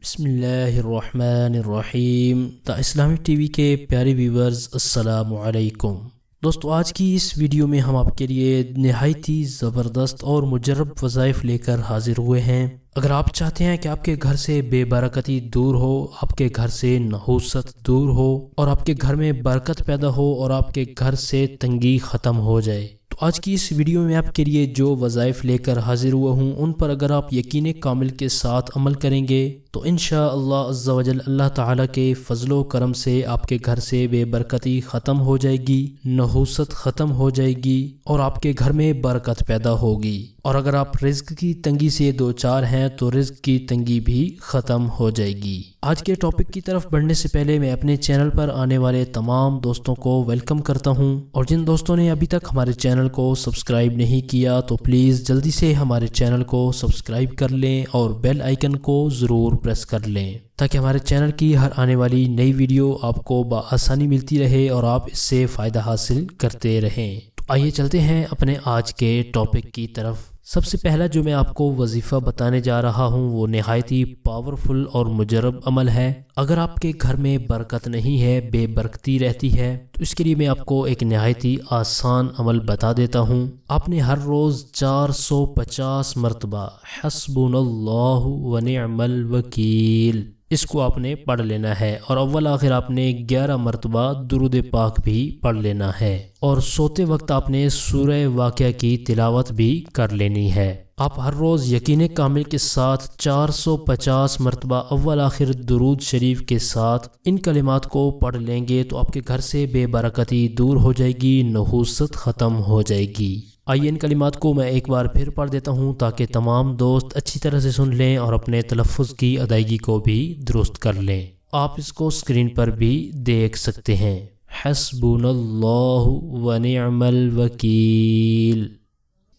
بسم اللہ الرحمن الرحیم اسلامک ٹی وی کے پیارے ویورز السلام علیکم دوستو، آج کی اس ویڈیو میں ہم آپ کے لیے نہایت ہی زبردست اور مجرب وظائف لے کر حاضر ہوئے ہیں۔ اگر آپ چاہتے ہیں کہ آپ کے گھر سے بے برکتی دور ہو، آپ کے گھر سے نحوست دور ہو اور آپ کے گھر میں برکت پیدا ہو اور آپ کے گھر سے تنگی ختم ہو جائے، تو آج کی اس ویڈیو میں آپ کے لیے جو وظائف لے کر حاضر ہوا ہوں ان پر اگر آپ یقین کامل کے ساتھ عمل کریں گے تو انشاءاللہ عز و جل اللہ تعالیٰ کے فضل و کرم سے آپ کے گھر سے بے برکتی ختم ہو جائے گی، نحوست ختم ہو جائے گی اور آپ کے گھر میں برکت پیدا ہوگی۔ اور اگر آپ رزق کی تنگی سے دوچار ہیں تو رزق کی تنگی بھی ختم ہو جائے گی۔ آج کے ٹاپک کی طرف بڑھنے سے پہلے میں اپنے چینل پر آنے والے تمام دوستوں کو ویلکم کرتا ہوں، اور جن دوستوں نے ابھی تک ہمارے چینل کو سبسکرائب نہیں کیا تو پلیز جلدی سے ہمارے چینل کو سبسکرائب کر لیں اور بیل آئیکن کو ضرور پریس کر لیں تاکہ ہمارے چینل کی ہر آنے والی نئی ویڈیو آپ کو بآسانی ملتی رہے اور آپ اس سے فائدہ حاصل کرتے رہیں۔ تو آئیے چلتے ہیں اپنے آج کے ٹاپک کی طرف۔ سب سے پہلا جو میں آپ کو وظیفہ بتانے جا رہا ہوں وہ نہایت ہی پاورفل اور مجرب عمل ہے۔ اگر آپ کے گھر میں برکت نہیں ہے، بے برکتی رہتی ہے، تو اس کے لیے میں آپ کو ایک نہایت ہی آسان عمل بتا دیتا ہوں۔ آپ نے ہر روز 450 مرتبہ حسبنا اللہ و نعم الوکیل اس کو آپ نے پڑھ لینا ہے، اور اول آخر آپ نے 11 مرتبہ درود پاک بھی پڑھ لینا ہے، اور سوتے وقت آپ نے سورہ واقعہ کی تلاوت بھی کر لینی ہے۔ آپ ہر روز یقین کامل کے ساتھ 450 مرتبہ اول آخر درود شریف کے ساتھ ان کلمات کو پڑھ لیں گے تو آپ کے گھر سے بے برکتی دور ہو جائے گی، نحوست ختم ہو جائے گی۔ آئیے ان کلمات کو میں ایک بار پھر پڑھ دیتا ہوں تاکہ تمام دوست اچھی طرح سے سن لیں اور اپنے تلفظ کی ادائیگی کو بھی درست کر لیں۔ آپ اس کو اسکرین پر بھی دیکھ سکتے ہیں۔ حسبنا اللہ و نعم الوکیل۔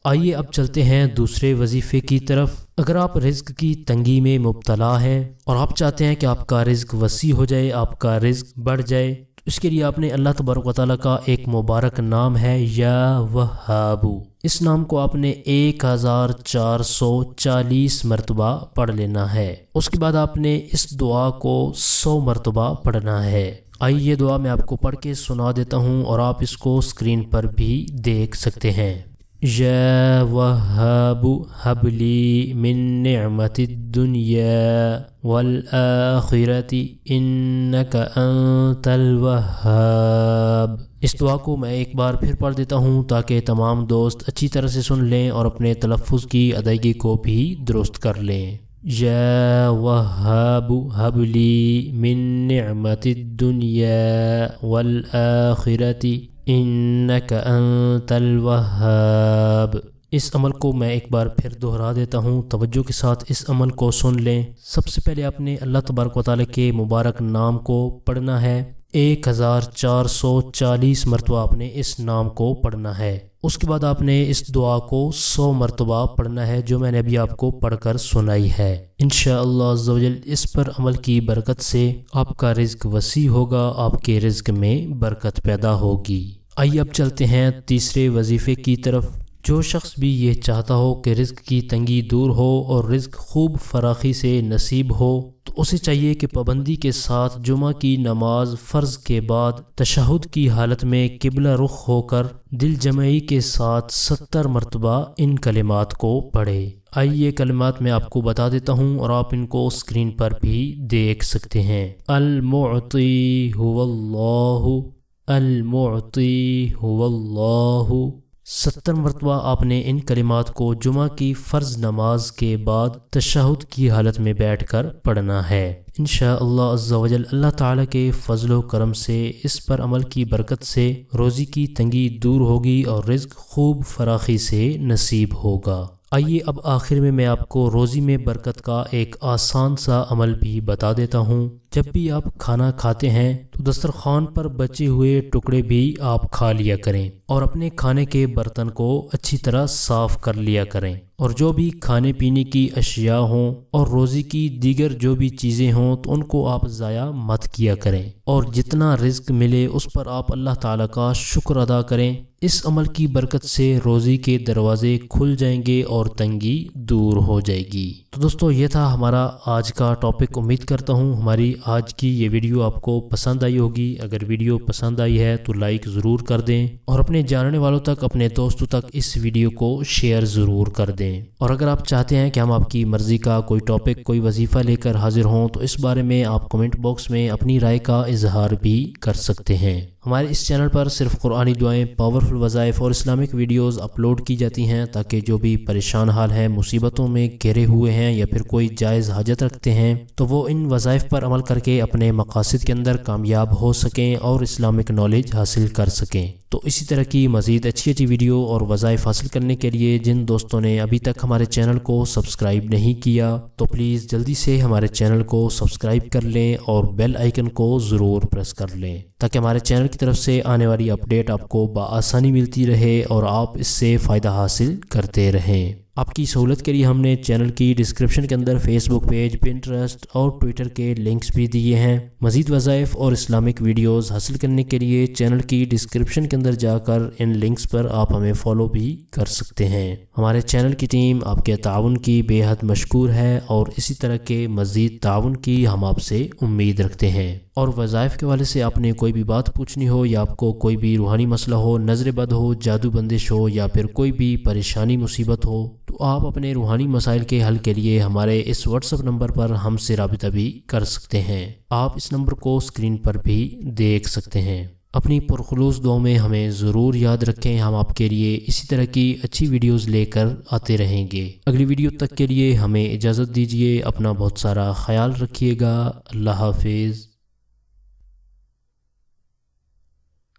آئیے اب چلتے ہیں دوسرے وظیفے کی طرف۔ اگر آپ رزق کی تنگی میں مبتلا ہیں اور آپ چاہتے ہیں کہ آپ کا رزق وسیع ہو جائے، آپ کا رزق بڑھ جائے، تو اس کے لیے آپ نے اللہ تبارک و تعالیٰ کا ایک مبارک نام ہے یا وہاب، اس نام کو آپ نے 1440 مرتبہ پڑھ لینا ہے۔ اس کے بعد آپ نے اس دعا کو 100 مرتبہ پڑھنا ہے۔ آئیے یہ دعا میں آپ کو پڑھ کے سنا دیتا ہوں اور آپ اس کو اسکرین پر بھی دیکھ سکتے ہیں۔ یا وہاب ہب لی من نعمت الدنیا والآخرۃ انک انت الوہاب۔ اس دعا کو میں ایک بار پھر پڑھ دیتا ہوں تاکہ تمام دوست اچھی طرح سے سن لیں اور اپنے تلفظ کی ادائیگی کو بھی درست کر لیں۔ یا وہاب ہب لی من نعمت الدنیا والآخرۃ انک انت الوہاب۔ اس عمل کو میں ایک بار پھر دہرا دیتا ہوں، توجہ کے ساتھ اس عمل کو سن لیں۔ سب سے پہلے آپ نے اللہ تبارک و تعالیٰ کے مبارک نام کو پڑھنا ہے، 1440 مرتبہ آپ نے اس نام کو پڑھنا ہے۔ اس کے بعد آپ نے اس دعا کو 100 مرتبہ پڑھنا ہے جو میں نے ابھی آپ کو پڑھ کر سنائی ہے۔ انشاءاللہ عز و جل اس پر عمل کی برکت سے آپ کا رزق وسیع ہوگا، آپ کے رزق میں برکت پیدا ہوگی۔ آئیے اب چلتے ہیں تیسرے وظیفے کی طرف۔ جو شخص بھی یہ چاہتا ہو کہ رزق کی تنگی دور ہو اور رزق خوب فراخی سے نصیب ہو تو اسے چاہیے کہ پابندی کے ساتھ جمعہ کی نماز فرض کے بعد تشہد کی حالت میں قبلہ رخ ہو کر دل جمعی کے ساتھ 70 مرتبہ ان کلمات کو پڑھے۔ آئیے کلمات میں آپ کو بتا دیتا ہوں اور آپ ان کو اسکرین پر بھی دیکھ سکتے ہیں۔ المعطی هو اللہ، المعطی هو اللہ۔ 70 مرتبہ آپ نے ان کلمات کو جمعہ کی فرض نماز کے بعد تشہد کی حالت میں بیٹھ کر پڑھنا ہے۔ انشاءاللہ عز و جل اللہ تعالیٰ کے فضل و کرم سے اس پر عمل کی برکت سے روزی کی تنگی دور ہوگی اور رزق خوب فراخی سے نصیب ہوگا۔ آئیے اب آخر میں آپ کو روزی میں برکت کا ایک آسان سا عمل بھی بتا دیتا ہوں۔ جب بھی آپ کھانا کھاتے ہیں تو دسترخوان پر بچے ہوئے ٹکڑے بھی آپ کھا لیا کریں اور اپنے کھانے کے برتن کو اچھی طرح صاف کر لیا کریں، اور جو بھی کھانے پینے کی اشیاء ہوں اور روزی کی دیگر جو بھی چیزیں ہوں تو ان کو آپ ضائع مت کیا کریں، اور جتنا رزق ملے اس پر آپ اللہ تعالیٰ کا شکر ادا کریں۔ اس عمل کی برکت سے روزی کے دروازے کھل جائیں گے اور تنگی دور ہو جائے گی۔ تو دوستو یہ تھا ہمارا آج کا ٹاپک۔ امید کرتا ہوں ہماری آج کی یہ ویڈیو آپ کو پسند آئی ہوگی۔ اگر ویڈیو پسند آئی ہے تو لائک ضرور کر دیں اور اپنے جاننے والوں تک، اپنے دوستوں تک اس ویڈیو کو شیئر ضرور کر دیں۔ اور اگر آپ چاہتے ہیں کہ ہم آپ کی مرضی کا کوئی ٹاپک، کوئی وظیفہ لے کر حاضر ہوں تو اس بارے میں آپ کمنٹ باکس میں اپنی رائے کا اظہار بھی کر سکتے ہیں۔ ہمارے اس چینل پر صرف قرآنی دعائیں، پاورفل وظائف اور اسلامک ویڈیوز اپلوڈ کی جاتی ہیں تاکہ جو بھی پریشان حال ہیں، مصیبتوں میں گھرے ہوئے ہیں یا پھر کوئی جائز حاجت رکھتے ہیں تو وہ ان وظائف پر عمل کر کے اپنے مقاصد کے اندر کامیاب ہو سکیں اور اسلامک نالج حاصل کر سکیں۔ تو اسی طرح کی مزید اچھی ویڈیو اور وظائف حاصل کرنے کے لیے جن دوستوں نے ابھی تک ہمارے چینل کو سبسکرائب نہیں کیا تو پلیز جلدی سے ہمارے چینل کو سبسکرائب کر لیں اور بیل آئیکن کو ضرور پریس کر لیں تاکہ ہمارے چینل کی طرف سے آنے والی اپڈیٹ آپ کو بآسانی ملتی رہے اور آپ اس سے فائدہ حاصل کرتے رہیں۔ آپ کی سہولت کے لیے ہم نے چینل کی ڈسکرپشن کے اندر فیس بک پیج، پنٹرسٹ اور ٹویٹر کے لنکس بھی دیے ہیں۔ مزید وظائف اور اسلامک ویڈیوز حاصل کرنے کے لیے چینل کی ڈسکرپشن کے اندر جا کر ان لنکس پر آپ ہمیں فالو بھی کر سکتے ہیں۔ ہمارے چینل کی ٹیم آپ کے تعاون کی بے حد مشکور ہے اور اسی طرح کے مزید تعاون کی ہم آپ سے امید رکھتے ہیں۔ اور وظائف کے حوالے سے آپ نے کوئی بھی بات پوچھنی ہو یا آپ کو کوئی بھی روحانی مسئلہ ہو، نظر بد ہو، جادو بندش ہو یا پھر کوئی بھی پریشانی مصیبت ہو تو آپ اپنے روحانی مسائل کے حل کے لیے ہمارے اس واٹس ایپ نمبر پر ہم سے رابطہ بھی کر سکتے ہیں۔ آپ اس نمبر کو اسکرین پر بھی دیکھ سکتے ہیں۔ اپنی پرخلوص دعاؤں میں ہمیں ضرور یاد رکھیں۔ ہم آپ کے لیے اسی طرح کی اچھی ویڈیوز لے کر آتے رہیں گے۔ اگلی ویڈیو تک کے لیے ہمیں اجازت دیجیے۔ اپنا بہت سارا خیال رکھیے گا۔ اللہ حافظ۔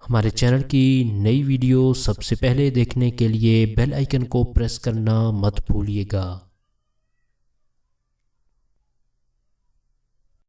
ہمارے چینل کی نئی ویڈیو سب سے پہلے دیکھنے کے لیے بیل آئیکن کو پریس کرنا مت بھولیے گا۔